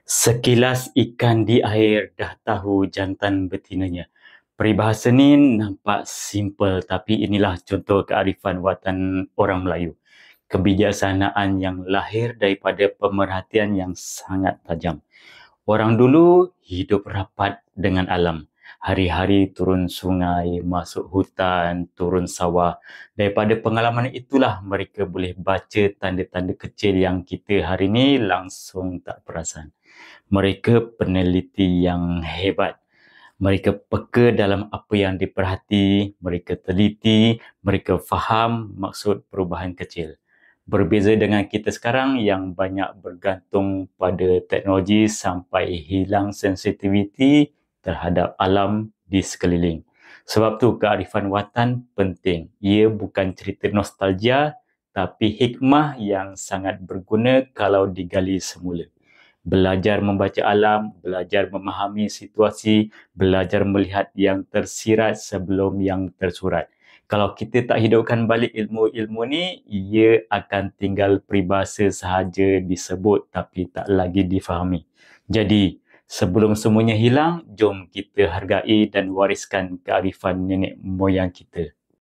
Sekilas ikan di air dah tahu jantan betinanya. Peribahasa ni nampak simple tapi inilah contoh kearifan watan orang Melayu. Kebijaksanaan yang lahir daripada pemerhatian yang sangat tajam. Orang dulu hidup rapat dengan alam. Hari-hari turun sungai, masuk hutan, turun sawah. Daripada pengalaman itulah mereka boleh baca tanda-tanda kecil yang kita hari ini langsung tak perasan. Mereka peneliti yang hebat. Mereka peka dalam apa yang diperhati, mereka teliti, mereka faham maksud perubahan kecil. Berbeza dengan kita sekarang yang banyak bergantung pada teknologi sampai hilang sensitiviti terhadap alam di sekeliling. Sebab tu kearifan watan penting. Ia bukan cerita nostalgia tapi hikmah yang sangat berguna kalau digali semula. Belajar membaca alam, belajar memahami situasi, belajar melihat yang tersirat sebelum yang tersurat. Kalau kita tak hidupkan balik ilmu-ilmu ni, ia akan tinggal peribahasa sahaja disebut tapi tak lagi difahami. Jadi, sebelum semuanya hilang, jom kita hargai dan wariskan kearifan nenek moyang kita.